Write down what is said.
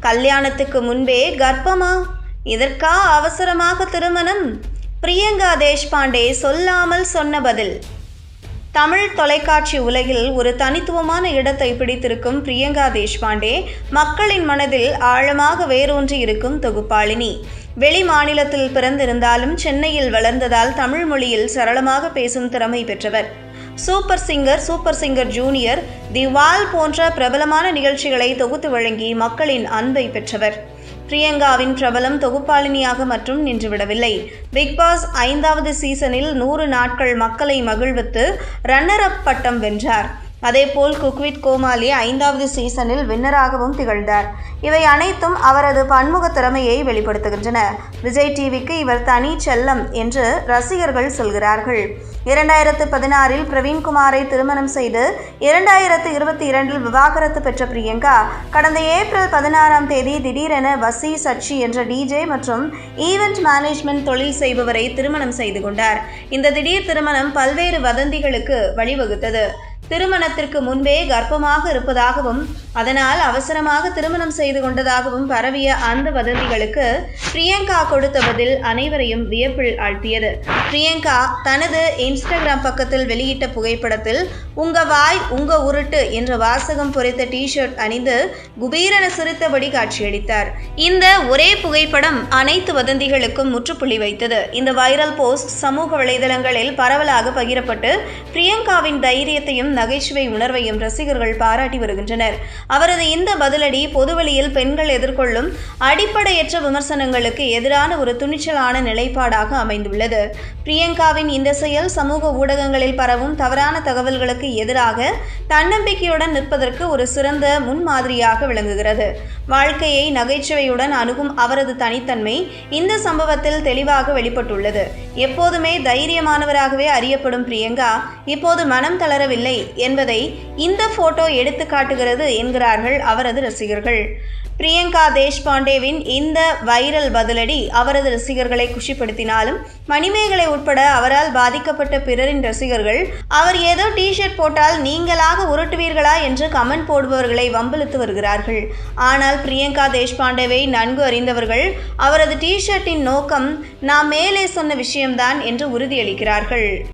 கல்யாணத்துக்கு முன்பே கர்ப்பமா? இதற்கா அவசரமாக திருமணம்? பிரியங்கா தேஷ்பாண்டே சொல்லாமல் சொன்ன பதில். தமிழ் தொலைக்காட்சி உலகில் ஒரு தனித்துவமான இடத்தை பிடித்திருக்கும் பிரியங்கா தேஷ்பாண்டே மக்களின் மனதில் ஆழமாக வேரூன்றி இருக்கும் தொகுப்பாளினி. வெளி மாநிலத்தில் பிறந்திருந்தாலும் சென்னையில் வளர்ந்ததால் தமிழ் மொழியில் சரளமாக பேசும் திறமை பெற்றவர். சூப்பர் சிங்கர் ஜூனியர், தி வால் போன்ற பிரபலமான நிகழ்ச்சிகளை தொகுத்து வழங்கி மக்களின் அன்பை பெற்றவர். பிரியங்காவின் பிரபலம் தொகுப்பாளினியாக மற்றும் நின்றுவிடவில்லை. பிக்பாஸ் 5வது சீசனில் 100 நாட்கள் மக்களை மகிழ்வித்து ரன்னர் அப் பட்டம் வென்றார். அதேபோல் குக் வித் கோமாளி 5வது சீசனில் வின்னராகவும் திகழ்ந்தார். இவை அனைத்தும் அவரது பன்முக திறமையை வெளிப்படுத்துகின்றன. விஜய் டிவிக்கு இவர் தனி செல்லம் என்று ரசிகர்கள் சொல்கிறார்கள். 2016இல் பிரவீன்குமாரை திருமணம் செய்து 2022இல் விவாகரத்து பெற்ற பிரியங்கா கடந்த ஏப்ரல் 16ஆம் தேதி திடீரென வசி சச்சி என்ற டிஜே மற்றும் ஈவெண்ட் மேனேஜ்மெண்ட் தொழில் செய்பவரை திருமணம் செய்து கொண்டார். இந்த திடீர் திருமணம் பல்வேறு வதந்திகளுக்கு வழிவகுத்தது. திருமணத்திற்கு முன்பே கர்ப்பமாக இருப்பதாகவும் அதனால் அவசரமாக திருமணம் செய்து கொண்டதாகவும் பரவிய அந்த வதந்திகளுக்கு பிரியங்கா கொடுத்த பதில் அனைவரையும் வியப்பில் ஆழ்த்தியது. பிரியங்கா தனது இன்ஸ்டாகிராம் பக்கத்தில் வெளியிட்ட புகைப்படத்தில் "உங்க வாய் உங்க உருட்டு" என்ற வாசகம் பொறித்த டி-ஷர்ட் அணிந்து குபீரென சிரித்தபடி காட்சியளித்தார். இந்த ஒரே புகைப்படம் அனைத்து வதந்திகளுக்கும் முற்றுப்புள்ளி வைத்தது. இந்த வைரல் போஸ்ட் சமூக வலைதளங்களில் பரவலாக பகிரப்பட்டு பிரியங்காவின் தைரியத்தையும் நகைச்சுவை உணர்வையும் ரசிகர்கள் பாராட்டி வருகின்றனர். அவரது இந்த பதிலடி பொதுவெளியில் பெண்கள் எதிர்கொள்ளும் அடிப்படையற்ற விமர்சனங்களுக்கு எதிரான ஒரு துணிச்சலான நிலைப்பாடாக அமைந்துள்ளது. பிரியங்காவின் இந்த செயல் சமூக ஊடகங்களில் பரவும் தவறான தகவல்களுக்கு எதிராக தன்னம்பிக்கையுடன் நிற்பதற்கு ஒரு சிறந்த முன்மாதிரியாக விளங்குகிறது. வாழ்க்கையை நகைச்சுவையுடன் அணுகும் அவரது தனித்தன்மை இந்த சம்பவத்தில் தெளிவாக வெளிப்பட்டுள்ளது. எப்போதுமே தைரியமானவராகவே அறியப்படும் பிரியங்கா இப்போது மனம் தளரவில்லை என்பதை இந்த போட்டோ எடுத்து காட்டுகிறது என்கிறார்கள் அவரது ரசிகர்கள். பிரியங்கா தேஷ்பாண்டேவின் இந்த வைரல் பதிலடி அவரது ரசிகர்களை குஷிப்படுத்தினாலும் மணிமேகலை உட்பட அவரால் பாதிக்கப்பட்ட பிறரின் ரசிகர்கள் அவர் ஏதோ டி-ஷர்ட் போட்டால் நீங்களாக உருட்டுவீர்களா என்று கமெண்ட் போடுபவர்களை வம்பிழுத்து வருகிறார்கள். ஆனால் பிரியங்கா தேஷ்பாண்டேவை நன்கு அறிந்தவர்கள் அவரது டி-ஷர்ட்டின் நோக்கம் நாம் மேலே சொன்ன விஷயம்தான் என்று உறுதியளிக்கிறார்கள்.